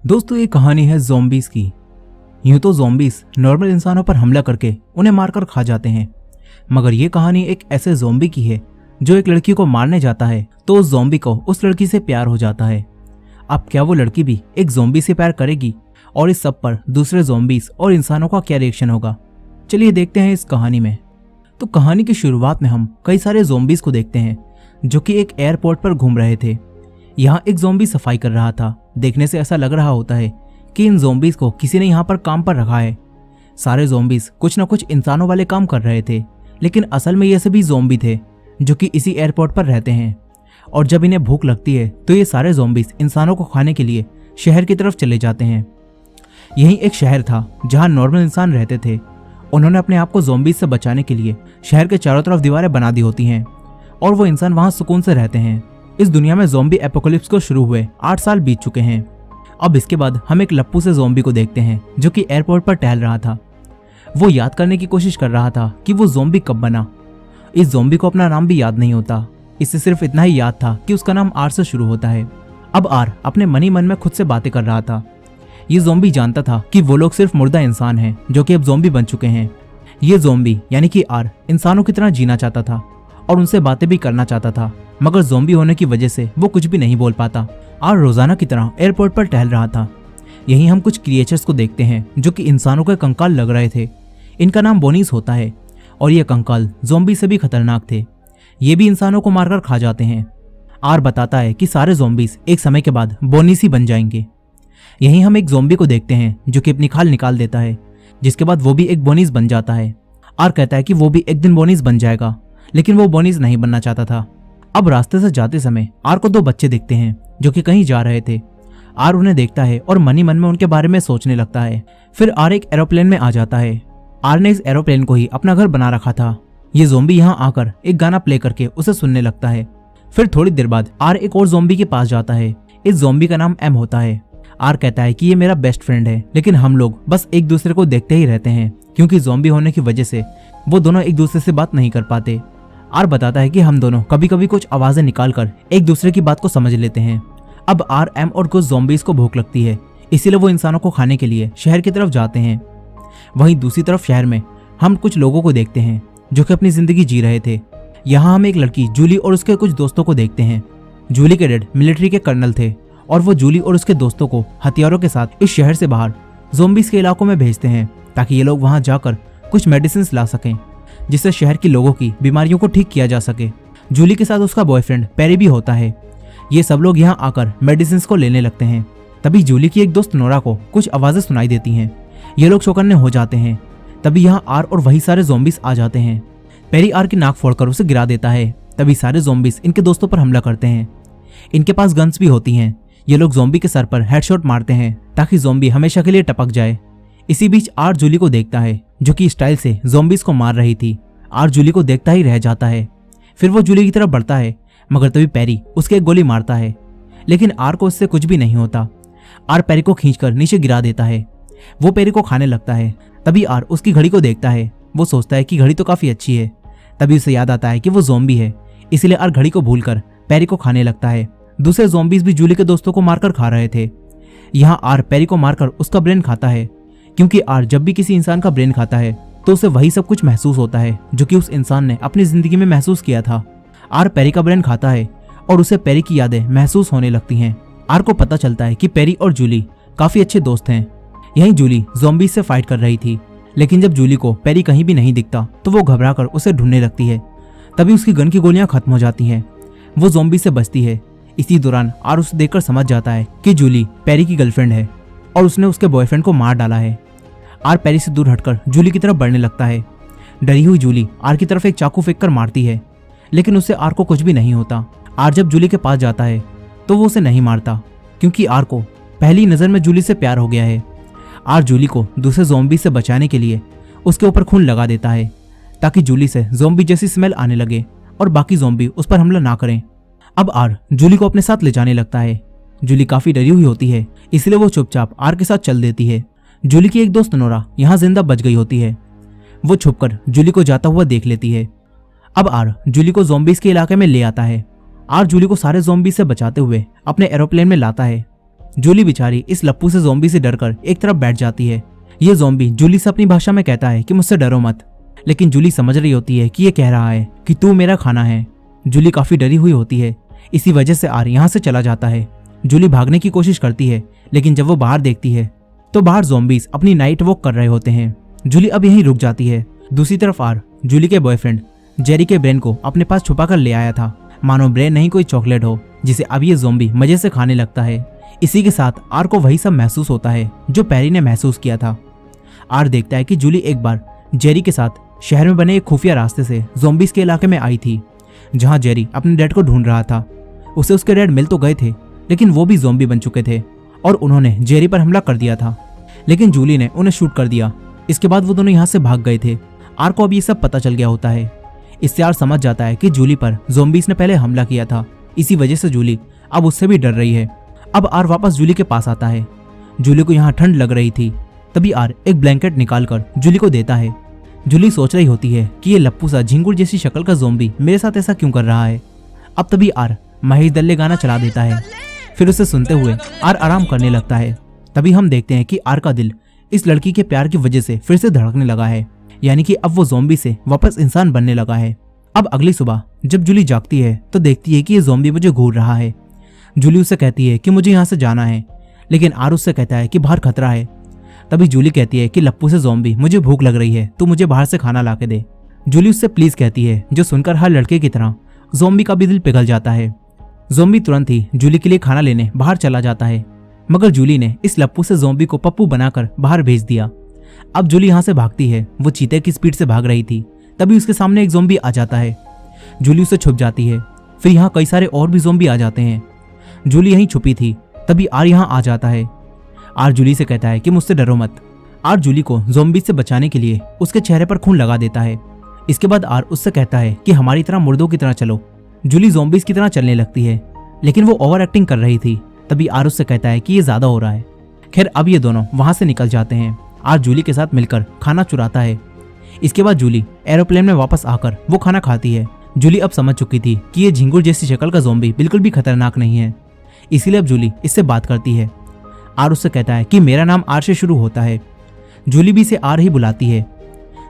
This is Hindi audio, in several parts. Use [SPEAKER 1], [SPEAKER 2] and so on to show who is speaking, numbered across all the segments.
[SPEAKER 1] दोस्तों ये कहानी है ज़ॉम्बीज की। यूं तो ज़ॉम्बीज नॉर्मल इंसानों पर हमला करके उन्हें मारकर खा जाते हैं, मगर ये कहानी एक ऐसे ज़ॉम्बी की है जो एक लड़की को मारने जाता है तो उस ज़ॉम्बी को उस लड़की से प्यार हो जाता है। अब क्या वो लड़की भी एक ज़ॉम्बी से प्यार करेगी और इस सब पर दूसरे ज़ॉम्बीज और इंसानों का क्या रिएक्शन होगा, चलिए देखते हैं इस कहानी में। तो कहानी की शुरुआत में हम कई सारे ज़ॉम्बीज को देखते हैं जो कि एक एयरपोर्ट पर घूम रहे थे। यहाँ एक ज़ॉम्बी सफाई कर रहा था। देखने से ऐसा लग रहा होता है कि इन ज़ॉम्बीज को किसी ने यहाँ पर काम पर रखा है। सारे ज़ॉम्बीज कुछ न कुछ इंसानों वाले काम कर रहे थे, लेकिन असल में ये सभी ज़ॉम्बी थे जो कि इसी एयरपोर्ट पर रहते हैं। और जब इन्हें भूख लगती है तो ये सारे ज़ॉम्बीज इंसानों को खाने के लिए शहर की तरफ चले जाते हैं। यही एक शहर था जहाँ नॉर्मल इंसान रहते थे। उन्होंने अपने आप को ज़ॉम्बीज से बचाने के लिए शहर के चारों तरफ दीवारें बना दी होती हैं और वो इंसान वहाँ सुकून से रहते हैं। इस दुनिया में ज़ॉम्बी एपोकलिप्स को शुरू हुए 8 साल बीत चुके हैं। अब इसके बाद हम एक लप्पू से ज़ॉम्बी को देखते हैं जो कि एयरपोर्ट पर टहल रहा था। वो याद करने की कोशिश कर रहा था कि वो ज़ॉम्बी कब बना। इस ज़ॉम्बी को अपना नाम भी याद नहीं होता, इससे सिर्फ इतना ही याद था कि उसका नाम आर से शुरू होता है। अब आर अपने मन ही मन में खुद से बातें कर रहा था। ये ज़ॉम्बी जानता था कि वो लोग सिर्फ मुर्दा इंसान हैं जो कि अब ज़ॉम्बी बन चुके हैं। ये ज़ॉम्बी यानी कि आर इंसानों की तरह जीना चाहता था और उनसे बातें भी करना चाहता था, मगर ज़ॉम्बी होने की वजह से वो कुछ भी नहीं बोल पाता। आर रोजाना की तरह एयरपोर्ट पर टहल रहा था। यहीं हम कुछ क्रिएचर्स को देखते हैं जो कि इंसानों के कंकाल लग रहे थे। इनका नाम बोनीस होता है और ये कंकाल ज़ॉम्बी से भी खतरनाक थे। ये भी इंसानों को मारकर खा जाते हैं। आर बताता है कि सारे ज़ॉम्बीज एक समय के बाद बोनीस ही बन जाएंगे। यहीं हम एक ज़ॉम्बी को देखते हैं जो कि अपनी खाल निकाल देता है, जिसके बाद वो भी एक बोनीस बन जाता है। आर कहता है कि वो भी एक दिन बोनीस बन जाएगा, लेकिन वो बोनीस नहीं बनना चाहता था। अब रास्ते से जाते समय आर को 2 बच्चे दिखते हैं जो कि कहीं जा रहे थे। आर उन्हें देखता है और मन ही मन में उनके बारे में सोचने लगता है। फिर आर एक एरोप्लेन में आ जाता है। आर ने इस एरोप्लेन को ही अपना घर बना रखा था। ये ज़ॉम्बी यहाँ आकर एक गाना प्ले करके उसे सुनने लगता है। फिर थोड़ी देर बाद आर एक और ज़ॉम्बी के पास जाता है। इस ज़ॉम्बी का नाम एम होता है। आर कहता है कि ये मेरा बेस्ट फ्रेंड है, लेकिन हम लोग बस एक दूसरे को देखते ही रहते हैं क्योंकि ज़ॉम्बी होने की वजह से वो दोनों एक दूसरे से बात नहीं कर पाते। आर बताता है कि हम दोनों कभी कभी कुछ आवाजें निकालकर एक दूसरे की बात को समझ लेते हैं। अब आर, एम और कुछ ज़ॉम्बीज को भूख लगती है, इसीलिए वो इंसानों को खाने के लिए शहर की तरफ जाते हैं। वहीं दूसरी तरफ शहर में हम कुछ लोगों को देखते हैं जो कि अपनी जिंदगी जी रहे थे। यहाँ हम एक लड़की जूली और उसके कुछ दोस्तों को देखते हैं। जूली के डैड मिलिट्री के कर्नल थे और वो जूली और उसके दोस्तों को हथियारों के साथ इस शहर से बाहर ज़ॉम्बीज के इलाकों में भेजते हैं ताकि ये लोग वहां जाकर कुछ मेडिसिन ला सकें, जिससे शहर के लोगों की बीमारियों को ठीक किया जा सके। जूली के साथ उसका बॉयफ्रेंड पेरी भी होता है। ये सब लोग यहाँ आकर मेडिसिन को लेने लगते हैं। तभी जूली की एक दोस्त नोरा को कुछ आवाजें सुनाई देती हैं। ये लोग चौकन्ने हो जाते हैं। तभी यहाँ आर और वही सारे ज़ॉम्बीज आ जाते हैं। पेरी आर की नाक फोड़कर उसे गिरा देता है। तभी सारे ज़ॉम्बीज इनके दोस्तों पर हमला करते हैं। इनके पास गन्स भी होती हैं। ये लोग ज़ॉम्बी के सर पर हेडशॉट मारते हैं ताकि ज़ॉम्बी हमेशा के लिए टपक जाए। इसी बीच आर जूली को देखता है जो कि स्टाइल से ज़ॉम्बीज को मार रही थी। आर जूली को देखता ही रह जाता है। फिर वो जूली की तरफ बढ़ता है, मगर तभी पेरी उसके एक गोली मारता है, लेकिन आर को इससे कुछ भी नहीं होता। आर पेरी को खींचकर नीचे गिरा देता है। वो पेरी को खाने लगता है। तभी आर उसकी घड़ी को देखता है। वो सोचता है कि घड़ी तो काफी अच्छी है। तभी उसे याद आता है कि वो ज़ॉम्बी है, इसलिए आर घड़ी को भूलकर पेरी को खाने लगता है। दूसरे ज़ॉम्बीज भी जूली के दोस्तों को मारकर खा रहे थे। यहाँ आर पेरी को मारकर उसका ब्रेन खाता है, क्योंकि आर जब भी किसी इंसान का ब्रेन खाता है तो उसे वही सब कुछ महसूस होता है जो कि उस इंसान ने अपनी जिंदगी में महसूस किया था। आर पेरी का ब्रेन खाता है और उसे पेरी की यादें महसूस होने लगती हैं। आर को पता चलता है कि पेरी और जूली काफी अच्छे दोस्त हैं। यहीं जूली ज़ॉम्बीज से फाइट कर रही थी, लेकिन जब जूली को पेरी कहीं भी नहीं दिखता तो वो घबराकर उसे ढूंढने लगती है। तभी उसकी गन की गोलियां खत्म हो जाती हैं। वो ज़ॉम्बी से बचती है। इसी दौरान आर उसे देखकर समझ जाता है कि जूली पेरी की गर्लफ्रेंड है और उसने उसके बॉयफ्रेंड को मार डाला है। आर पेरी से दूर हटकर जूली की तरफ बढ़ने लगता है। डरी हुई जूली आर की तरफ एक चाकू फेंककर मारती है, लेकिन उससे आर को कुछ भी नहीं होता। आर जब जूली के पास जाता है तो वो उसे नहीं मारता, क्योंकि आर को पहली नज़र में जूली से प्यार हो गया है। आर जूली को दूसरे ज़ॉम्बी से बचाने के लिए उसके ऊपर खून लगा देता है ताकि जूली से ज़ॉम्बी जैसी स्मेल आने लगे और बाकी ज़ॉम्बी उस पर हमला ना करें। अब आर जूली को अपने साथ ले जाने लगता है। जूली काफी डरी हुई होती है, इसलिए वो चुपचाप आर के साथ चल देती है। जूली की एक दोस्त नोरा यहाँ जिंदा बच गई होती है। वो छुपकर जूली को जाता हुआ देख लेती है। अब आर जूली को ज़ॉम्बीज के इलाके में ले आता है। आर जूली को सारे ज़ॉम्बी से बचाते हुए अपने एरोप्लेन में लाता है। जूली बेचारी इस लप्पू से ज़ॉम्बी से डरकर एक तरफ बैठ जाती है। ये ज़ॉम्बी जूली से अपनी भाषा में कहता है कि मुझसे डरो मत, लेकिन जूली समझ रही होती है कि ये कह रहा है कि तू मेरा खाना है। जूली काफी डरी हुई होती है, इसी वजह से आर यहाँ से चला जाता है। जूली भागने की कोशिश करती है, लेकिन जब वो बाहर देखती है तो बाहर ज़ॉम्बीज अपनी नाइट वॉक कर रहे होते हैं। जूली अब यहीं रुक जाती है। दूसरी तरफ आर जूली के बॉयफ्रेंड जेरी के ब्रेन को अपने पास छुपा कर ले आया था, मानो ब्रेन नहीं कोई चॉकलेट हो जिसे अब ये ज़ॉम्बी मजे से खाने लगता है। इसी के साथ आर को वही सब महसूस होता है जो पैरी ने महसूस किया था। आर देखता है कि जूली एक बार जेरी के साथ शहर में बने एक खुफिया रास्ते से ज़ॉम्बीज के इलाके में आई थी, जहां जेरी अपने डैड को ढूंढ रहा था। उसे उसके डैड मिल तो गए थे, लेकिन वो भी ज़ॉम्बी बन चुके थे और उन्होंने जेरी पर हमला कर दिया था, लेकिन जूली ने उन्हें शूट कर दिया। इसके बाद वो दोनों यहाँ से भाग गए थे। आर को अब ये सब पता चल गया होता है। इससे आर समझ जाता है कि जूली पर ज़ॉम्बीज ने पहले हमला किया था, इसी वजह से जूली अब उससे भी डर रही है। अब आर वापस जूली के पास आता है। जूली को यहाँ ठंड लग रही थी, तभी आर एक ब्लैंकेट निकालकर जूली को देता है। जूली सोच रही होती है कि ये लप्पू सा झिंगुर जैसी शक्ल का ज़ॉम्बी मेरे साथ ऐसा क्यों कर रहा है। अब तभी आर महेश दल्ले गाना चला देता है। फिर उसे सुनते हुए आर आराम करने लगता है। तभी हम देखते हैं कि आर का दिल इस लड़की के प्यार की वजह से फिर से धड़कने लगा है, यानी कि अब वो ज़ॉम्बी से वापस इंसान बनने लगा है। अब अगली सुबह जब जूली जागती है तो देखती है कि ये ज़ॉम्बी मुझे घूर रहा है। जूली उससे कहती है कि मुझे यहाँ से जाना है, लेकिन आर उससे कहता है कि बाहर खतरा है। तभी जूली कहती है कि लप्पू से ज़ॉम्बी मुझे भूख लग रही है, तू मुझे बाहर से खाना ला के दे। जूली उससे प्लीज कहती है, जो सुनकर हर लड़के की तरह ज़ॉम्बी का भी दिल पिघल जाता है। ज़ॉम्बी तुरंत ही जूली के लिए खाना लेने बाहर चला जाता है, मगर जूली ने इस लप्पू से ज़ॉम्बी को पप्पू बनाकर बाहर भेज दिया। अब जूली यहाँ से भागती है। वो चीते की स्पीड से भाग रही थी, तभी उसके सामने एक ज़ॉम्बी आ जाता है। जूली उससे छुप जाती है। फिर यहाँ कई सारे और भी ज़ॉम्बी आ जाते हैं। जूली यहीं छुपी थी, तभी आर यहाँ आ जाता है। आर जूली से कहता है कि मुझसे डरो मत। आर जूली को ज़ॉम्बी से बचाने के लिए उसके चेहरे पर खून लगा देता है। इसके बाद आर उससे कहता है कि हमारी तरह मुर्दों की तरह चलो। जूली ज़ॉम्बीज की तरह चलने लगती है, लेकिन वो ओवर एक्टिंग कर रही थी। तभी आर उससे कहता है कि ये ज्यादा हो रहा है। खैर अब ये दोनों वहां से निकल जाते हैं। आर जूली के साथ मिलकर खाना चुराता है। इसके बाद जूली एरोप्लेन में वापस आकर वो खाना खाती है। जूली अब समझ चुकी थी कि ये झिंगुर जैसी शक्ल का ज़ॉम्बी बिल्कुल भी खतरनाक नहीं है, इसीलिए अब जूली इससे बात करती है। आर उससे कहता है कि मेरा नाम आर से शुरू होता है। जूली भी इसे आर ही बुलाती है।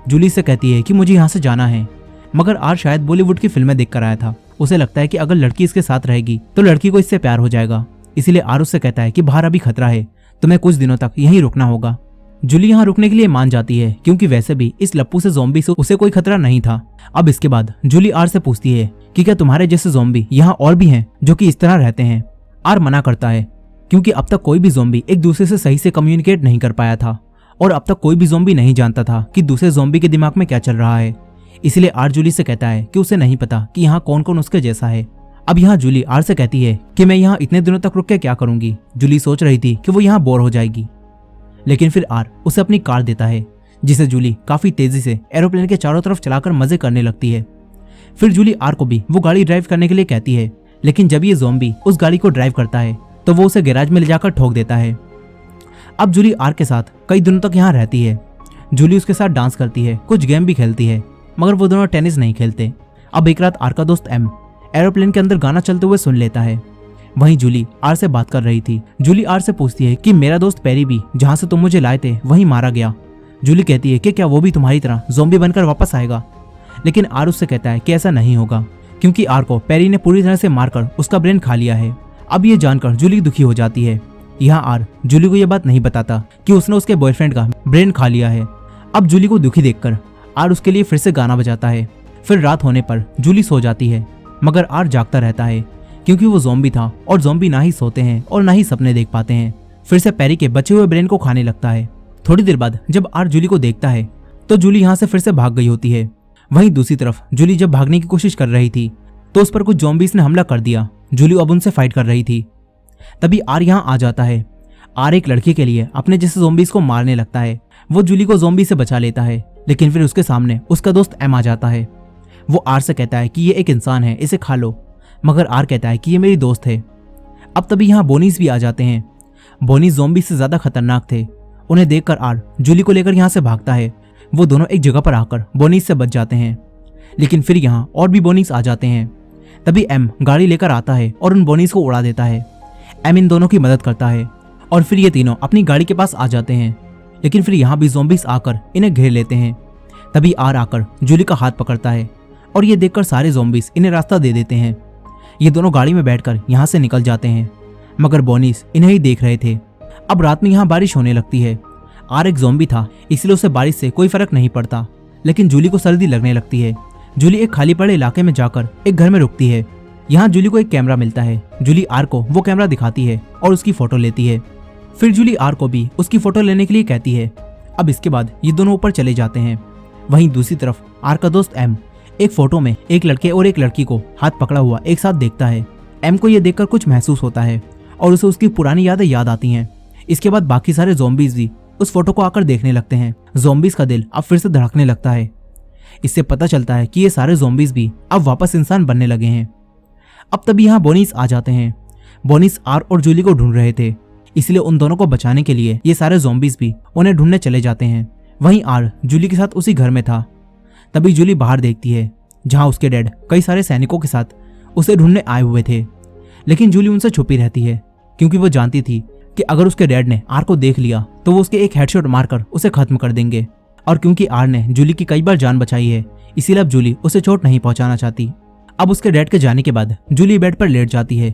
[SPEAKER 1] जूली से कहती है कि मुझे यहाँ से जाना है, मगर आर शायद बॉलीवुड की फिल्में देखकर आया था। उसे लगता है कि अगर लड़की इसके साथ रहेगी तो लड़की को इससे प्यार हो जाएगा, इसीलिए आर उससे कहता है कि बाहर अभी खतरा है, तुम्हें कुछ दिनों तक यहीं रुकना होगा। जूली यहाँ रुकने के लिए मान जाती है, क्योंकि वैसे भी इस लप्पू से ज़ॉम्बी से उसे कोई खतरा नहीं था। अब इसके बाद जूली आर से पूछती है कि क्या तुम्हारे जैसे ज़ॉम्बी यहाँ और भी हैं जो कि इस तरह रहते हैं। आर मना करता है, क्योंकि अब तक कोई भी ज़ॉम्बी एक दूसरे से सही से कम्युनिकेट नहीं कर पाया था, और अब तक कोई भी ज़ॉम्बी नहीं जानता था कि दूसरे ज़ॉम्बी के दिमाग में क्या चल रहा है। इसलिए आर जूली से कहता है कि उसे नहीं पता कि यहाँ कौन कौन उसके जैसा है। अब यहाँ जूली आर से कहती है कि मैं यहाँ इतने दिनों तक रुक के क्या करूंगी। जूली सोच रही थी कि वो यहाँ बोर हो जाएगी, लेकिन फिर आर उसे अपनी कार देता है, जिसे जूली काफी तेजी से एरोप्लेन के चारों तरफ चलाकर मजे करने लगती है। फिर जूली आर को भी वो गाड़ी ड्राइव करने के लिए कहती है, लेकिन जब ये ज़ॉम्बी उस गाड़ी को ड्राइव करता है तो वो उसे गैराज में ले जाकर ठोक देता है। अब जूली आर के साथ कई दिनों तक यहाँ रहती है। जूली उसके साथ डांस करती है, कुछ गेम भी खेलती है, मगर वो दोनों टेनिस नहीं खेलते। अब एक रात आर का दोस्त एम एरोप्लेन के अंदर गाना चलते हुए सुन लेता है। वहीं जूली आर से बात कर रही थी। जूली आर से पूछती है कि मेरा दोस्त पेरी भी जहां से तुम मुझे लाए थे वहीं मारा गया। जूली कहती है कि क्या वो भी तुम्हारी तरह ज़ॉम्बी बनकर वापस आएगा, लेकिन आर उससे कहता है कि ऐसा नहीं होगा, क्योंकि आर को पेरी ने पूरी तरह से मारकर उसका ब्रेन खा लिया है। अब ये जानकर जूली दुखी हो जाती है। यहाँ आर जूली को यह बात नहीं बताता कि उसने उसके बॉयफ्रेंड का ब्रेन खा लिया है। अब जूली को दुखी देखकर आर उसके लिए फिर से गाना बजाता है। फिर रात होने पर जूली सो जाती है, मगर आर जागता रहता है, क्योंकि वो ज़ॉम्बी था और ज़ॉम्बी ना ही सोते हैं और ना ही सपने देख पाते हैं। फिर से पेरी के बचे हुए ब्रेन को खाने लगता है। थोड़ी देर बाद जब आर जूली को देखता है तो जूली यहाँ से फिर से भाग गई होती है। वहीं दूसरी तरफ जूली जब भागने की कोशिश कर रही थी तो उस पर कुछ ज़ॉम्बीज ने हमला कर दिया। जूली अब उनसे फाइट कर रही थी। तभी आर यहाँ आ जाता है। आर एक लड़के के लिए अपने जैसे ज़ॉम्बीज को मारने लगता है। वो जूली को ज़ॉम्बी से बचा लेता है, लेकिन फिर उसके सामने उसका दोस्त एम आ जाता है। वो आर से कहता है कि ये एक इंसान है, इसे खा लो, मगर आर कहता है कि ये मेरी दोस्त है। अब तभी यहाँ बोनीस भी आ जाते हैं। बोनीस ज़ॉम्बी से ज्यादा खतरनाक थे। उन्हें देखकर आर जूली को लेकर यहाँ से भागता है। वो दोनों एक जगह पर आकर बोनीस से बच जाते हैं, लेकिन फिर यहाँ और भी बोनीस आ जाते हैं। तभी एम गाड़ी लेकर आता है और उन बोनीस को उड़ा देता है। एम इन दोनों की मदद करता है और फिर ये तीनों अपनी गाड़ी के पास आ जाते हैं। लेकिन फिर यहाँ भी ज़ॉम्बीज आकर इन्हें घेर लेते हैं। तभी आर आकर जूली का हाथ पकड़ता है और ये देखकर सारे ज़ॉम्बीज इन्हें रास्ता दे देते हैं। ये दोनों गाड़ी में बैठकर यहाँ से निकल जाते हैं, मगर बोनीस इन्हें ही देख रहे थे। अब रात में यहाँ बारिश होने लगती है। आर एक ज़ॉम्बी था, इसलिए उसे बारिश से कोई फर्क नहीं पड़ता, लेकिन जूली को सर्दी लगने लगती है। जूली एक खाली पड़े इलाके में जाकर एक घर में रुकती है। यहाँ जूली को एक कैमरा मिलता है। जूली आर को वो कैमरा दिखाती है और उसकी फोटो लेती है। फिर जूली आर को भी उसकी फोटो लेने के लिए कहती है। अब इसके बाद ये दोनों ऊपर चले जाते हैं। वहीं दूसरी तरफ आर का दोस्त एम एक फोटो में एक लड़के और एक लड़की को हाथ पकड़ा हुआ एक साथ देखता है। एम को यह देखकर कुछ महसूस होता है और उसे उसकी पुरानी यादें याद आती हैं। इसके बाद बाकी सारे ज़ॉम्बीज भी उस फोटो को आकर देखने लगते हैं। ज़ॉम्बीज का दिल अब फिर से धड़कने लगता है। इससे पता चलता है कि ये सारे ज़ॉम्बीज भी अब वापस इंसान बनने लगे हैं। अब तभी यहाँ बोनीस आ जाते हैं। बोनीस आर और जूली को ढूंढ रहे थे, इसलिए उन दोनों को बचाने के लिए ये सारे ज़ॉम्बीज भी उन्हें ढूंढने चले जाते हैं। वहीं आर जूली के साथ उसी घर में था। तभी जूली बाहर देखती है, जहां उसके डैड कई सारे सैनिकों के साथ उसे ढूंढने आए हुए थे। लेकिन जूली उनसे छुपी रहती है, क्योंकि वो जानती थी कि अगर उसके डैड ने आर को देख लिया तो वो उसके एक हेडशॉट मारकर उसे खत्म कर देंगे। और क्योंकि आर ने जूली की कई बार जान बचाई है, इसीलिए अब जूली उसे चोट नहीं पहुंचाना चाहती। अब उसके डैड के जाने के बाद जूली बेड पर लेट जाती है।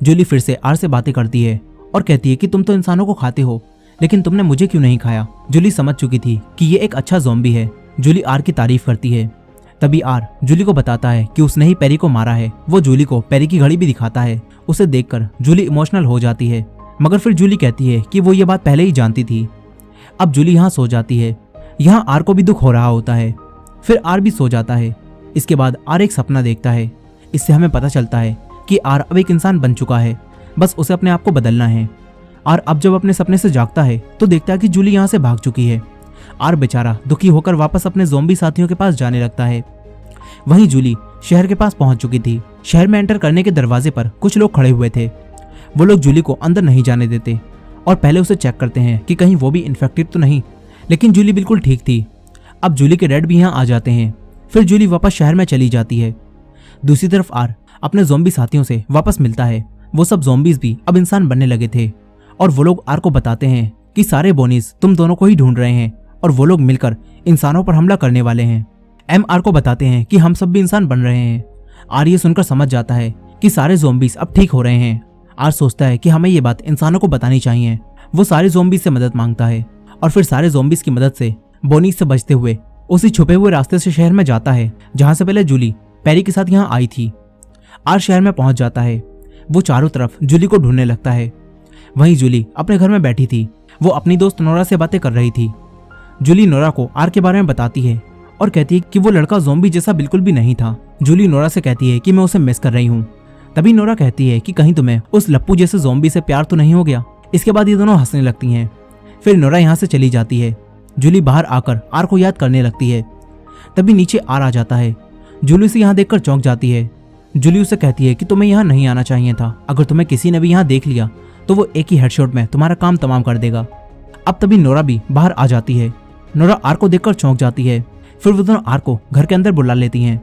[SPEAKER 1] जूली फिर से आर से बातें करती है और कहती है कि तुम तो इंसानों को खाते हो, लेकिन तुमने मुझे क्यों नहीं खाया। जूली समझ चुकी थी कि ये एक अच्छा ज़ॉम्बी है। जूली आर की तारीफ करती है। तभी आर जूली को बताता है कि उसने ही पेरी को मारा है। वो जूली को पेरी की घड़ी भी दिखाता है। उसे देखकर जूली इमोशनल हो जाती है, मगर फिर जूली कहती है कि वो ये बात पहले ही जानती थी। अब जूली यहाँ सो जाती है। यहाँ आर को भी दुख हो रहा होता है। फिर आर भी सो जाता है। इसके बाद आर एक सपना देखता है। इससे हमें पता चलता है कि आर अब एक इंसान बन चुका है, बस उसे अपने आप को बदलना है। आर अब जब अपने सपने से जागता है तो देखता है कि जूली यहाँ से भाग चुकी है। आर बेचारा दुखी होकर वापस अपने ज़ॉम्बी साथियों के पास जाने लगता है। वहीं जूली शहर के पास पहुंच चुकी थी। शहर में एंटर करने के दरवाजे पर कुछ लोग खड़े हुए थे। वो लोग जूली को अंदर नहीं जाने देते और पहले उसे चेक करते हैं कि कहीं वो भी इन्फेक्टेड तो नहीं, लेकिन जूली बिल्कुल ठीक थी। अब जूली के डैड भी यहाँ आ जाते हैं। फिर जूली वापस शहर में चली जाती है। दूसरी तरफ आर अपने ज़ॉम्बी साथियों से वापस मिलता है। वो सब ज़ॉम्बीज भी अब इंसान बनने लगे थे और वो लोग आर को बताते हैं कि सारे बोनीस तुम दोनों को ही ढूंढ रहे हैं और वो लोग मिलकर इंसानों पर हमला करने वाले हैं। एम आर को बताते हैं कि हम सब भी इंसान बन रहे हैं। आर ये सुनकर समझ जाता है कि सारे ज़ॉम्बीज अब ठीक हो रहे हैं। आर सोचता है कि हमें ये बात इंसानों को बतानी चाहिए। वो सारे ज़ॉम्बीज से मदद मांगता है और फिर सारे ज़ॉम्बीज की मदद से बोनीस से बचते हुए उसी छुपे हुए रास्ते से शहर में जाता है जहां से पहले जूली पेरी के साथ यहाँ आई थी। आर शहर में पहुंच जाता है। वो चारों तरफ जूली को ढूंढने लगता है। वहीं जूली अपने घर में बैठी थी। वो अपनी दोस्त नोरा से बातें कर रही थी। जूली नोरा को आर के बारे में बताती है और कहती है कि वो लड़का ज़ॉम्बी जैसा बिल्कुल भी नहीं था। जूली नोरा से कहती है कि मैं उसे मिस कर रही हूँ। तभी नोरा कहती है कि कहीं तुम्हें उस लप्पू जैसे ज़ॉम्बी से प्यार तो नहीं हो गया। इसके बाद ये दोनों हंसने लगती हैं। फिर नोरा यहाँ से चली जाती है। जूली बाहर आकर आर को याद करने लगती है। तभी नीचे आर आ जाता है। जूली उसे यहाँ देखकर चौंक जाती है। जूली उसे कहती है कि तुम्हें यहाँ नहीं आना चाहिए था। अगर तुम्हें किसी ने भी यहाँ देख लिया तो वो एक ही हेडशॉट में तुम्हारा काम तमाम कर देगा। अब तभी नोरा भी बाहर आ जाती है। नोरा आर को देखकर चौंक जाती है। फिर वो दोनों आर को घर के अंदर बुला लेती हैं।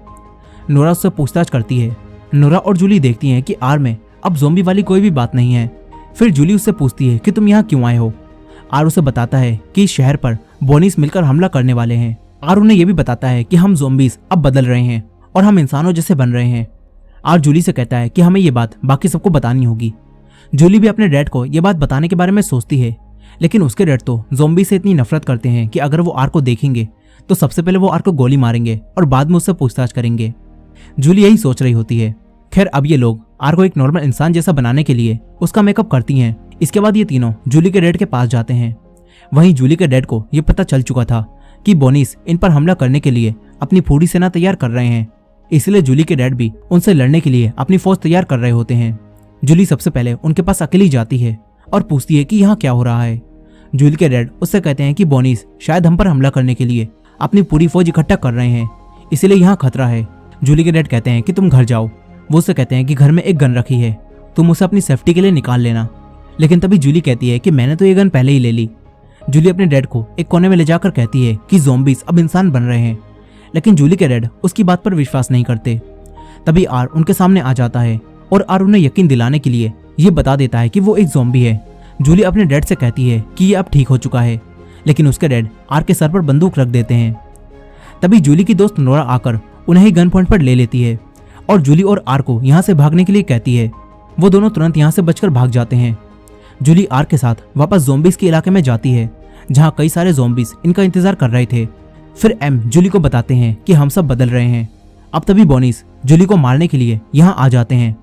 [SPEAKER 1] नोरा उससे पूछताछ करती है। नोरा और जूली देखती हैं कि आर में अब ज़ॉम्बी वाली कोई भी बात नहीं है। फिर जूली उससे पूछती है कि तुम यहाँ क्यों आए हो। आर उसे बताता है कि इस शहर पर बोनीस मिलकर हमला करने वाले हैं। आर उन्हें यह भी बताता है कि हम ज़ॉम्बीज अब बदल रहे हैं और हम इंसानों जैसे बन रहे हैं। आर जूली से कहता है कि हमें ये बात बाकी सबको बतानी होगी। जूली भी अपने डैड को ये बात बताने के बारे में सोचती है, लेकिन उसके डैड तो ज़ॉम्बी से इतनी नफरत करते हैं कि अगर वो आर को देखेंगे तो सबसे पहले वो आर को गोली मारेंगे और बाद में उससे पूछताछ करेंगे। जूली यही सोच रही होती है। खैर अब ये लोग आर को एक नॉर्मल इंसान जैसा बनाने के लिए उसका मेकअप करती हैं। इसके बाद ये तीनों जूली के डैड के पास जाते हैं। वहीं जूली के डैड को ये पता चल चुका था कि बोनीस इन पर हमला करने के लिए अपनी पूरी सेना तैयार कर रहे हैं, इसलिए जूली के डैड भी उनसे लड़ने के लिए अपनी फौज तैयार कर रहे होते हैं। जूली सबसे पहले उनके पास अकेली जाती है और पूछती है कि यहाँ क्या हो रहा है। जूली के डैड उससे कहते हैं कि बोनीस शायद हम पर हमला करने के लिए अपनी पूरी फौज इकट्ठा कर रहे हैं, इसलिए यहाँ खतरा है। जूली के डैड कहते हैं कि तुम घर जाओ। वो उससे कहते हैं कि घर में एक गन रखी है, तुम उसे अपनी सेफ्टी के लिए निकाल लेना। लेकिन तभी जूली कहती है कि मैंने तो ये गन पहले ही ले ली। जूली अपने डैड को एक कोने में ले जाकर कहती है कि ज़ॉम्बीज अब इंसान बन रहे हैं, लेकिन जूली के डैड उसकी बात पर विश्वास नहीं करते। तभी आर उनके सामने आ जाता है और आर उन्हें यकीन दिलाने के लिए ये बता देता है कि वो एक ज़ॉम्बी है। जूली अपने डैड से कहती है कि ये अब ठीक हो चुका है, लेकिन उसके डैड आर के सर पर बंदूक रख देते हैं। तभी जूली की दोस्त नोरा आकर उन्हें ही गन पॉइंट पर ले लेती है और जूली और आर को यहाँ से भागने के लिए कहती है। वो दोनों तुरंत यहाँ से बचकर भाग जाते हैं। जूली आर के साथ वापस ज़ॉम्बीज़ के इलाके में जाती है जहाँ कई सारे ज़ॉम्बीज़ इनका इंतजार कर रहे थे। फिर एम जूली को बताते हैं कि हम सब बदल रहे हैं। अब तभी बोनीस जूली को मारने के लिए यहाँ आ जाते हैं,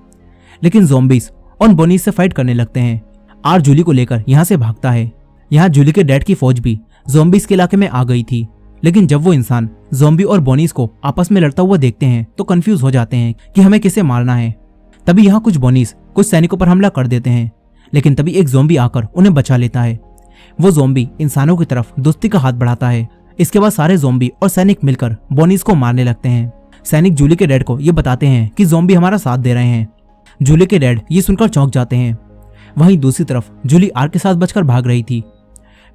[SPEAKER 1] लेकिन ज़ॉम्बीज़ उन बोनीस से फाइट करने लगते हैं। आर जूली को लेकर यहाँ से भागता है। यहाँ जूली के डैड की फौज भी ज़ॉम्बीज़ के इलाके में आ गई थी, लेकिन जब वो इंसान ज़ॉम्बी और बोनीस को आपस में लड़ता हुआ देखते हैं तो कंफ्यूज हो जाते हैं कि हमें किसे मारना है। तभी यहाँ कुछ बोनीस कुछ सैनिकों पर हमला कर देते हैं, लेकिन तभी एक ज़ॉम्बी आकर उन्हें बचा लेता है। वो ज़ॉम्बी इंसानों की तरफ दोस्ती का हाथ बढ़ाता है। इसके बाद सारे ज़ॉम्बी और सैनिक मिलकर बोनीस को मारने लगते हैं। सैनिक जूली के डैड को ये बताते हैं कि ज़ॉम्बी हमारा साथ दे रहे हैं। जूली के डैड ये सुनकर चौंक जाते हैं। वहीं दूसरी तरफ जूली आर के साथ बचकर भाग रही थी।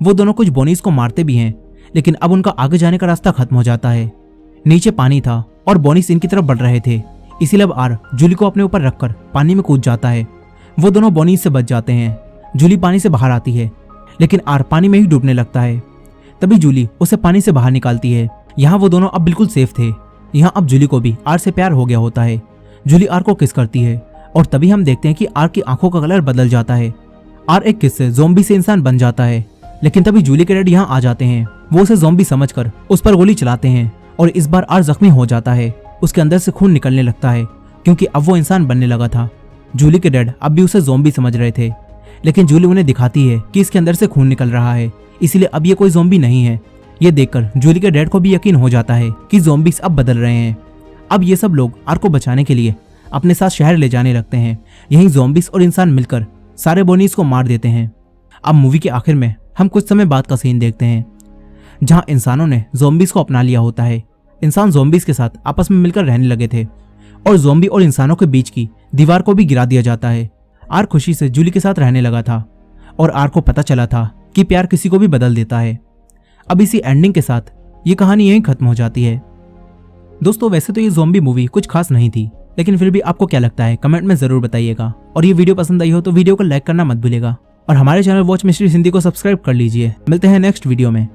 [SPEAKER 1] वो दोनों कुछ बोनीस को मारते भी हैं, लेकिन अब उनका आगे जाने का रास्ता खत्म हो जाता है। नीचे पानी था और बोनीस इनकी तरफ बढ़ रहे थे, इसीलिए अब आर जूली को अपने ऊपर रखकर पानी में कूद जाता है। वो दोनों बोनीस से बच जाते हैं। जूली पानी से बाहर आती है, लेकिन आर पानी में ही डूबने लगता है। तभी जूली उसे पानी से बाहर निकालती है। यहाँ वो दोनों अब बिल्कुल सेफ थे। यहाँ अब जूली को भी आर से प्यार हो गया होता है। जूली आर को किस करती है और तभी हम देखते हैं कि आर की आंखों का कलर बदल जाता है। आर एक किस से ज़ॉम्बी से इंसान बन जाता है, लेकिन तभी जूली के डैड यहाँ आ जाते हैं। वो उसे ज़ॉम्बी समझकर उस पर गोली चलाते हैं और इस बार आर जख्मी हो जाता है। उसके अंदर से खून निकलने लगता है क्योंकि अब वो इंसान बनने लगा था। जूली के डैड अब भी उसे ज़ॉम्बी समझ रहे थे, लेकिन जूली उन्हें दिखाती है कि इसके अंदर से खून निकल रहा है, इसलिए अब ये कोई ज़ॉम्बी नहीं है। ये देखकर जूली के डैड को भी यकीन हो जाता है कि ज़ॉम्बीज़ अब बदल रहे हैं। अब ये सब लोग आर को बचाने के लिए अपने साथ शहर ले जाने लगते हैं। यहीं ज़ॉम्बीज़ और इंसान मिलकर सारे बोनीस को मार देते हैं। अब मूवी के आखिर में हम कुछ समय बाद का सीन देखते हैं जहां इंसानों ने ज़ॉम्बीज़ को अपना लिया होता है। इंसान ज़ॉम्बीज़ के साथ आपस में मिलकर रहने लगे थे और ज़ॉम्बी और इंसानों के बीच की दीवार को भी गिरा दिया जाता है। आर खुशी से जूली के साथ रहने लगा था और आर को पता चला था कि प्यार किसी को भी बदल देता है। अब इसी एंडिंग के साथ ये कहानी यहीं खत्म हो जाती है। दोस्तों वैसे तो ये ज़ॉम्बी मूवी कुछ खास नहीं थी, लेकिन फिर भी आपको क्या लगता है कमेंट में ज़रूर बताइएगा। और ये वीडियो पसंद आई हो तो वीडियो को लाइक करना मत भूलिएगा और हमारे चैनल वॉच मिस्ट्री हिंदी को सब्सक्राइब कर लीजिए। मिलते हैं नेक्स्ट वीडियो में।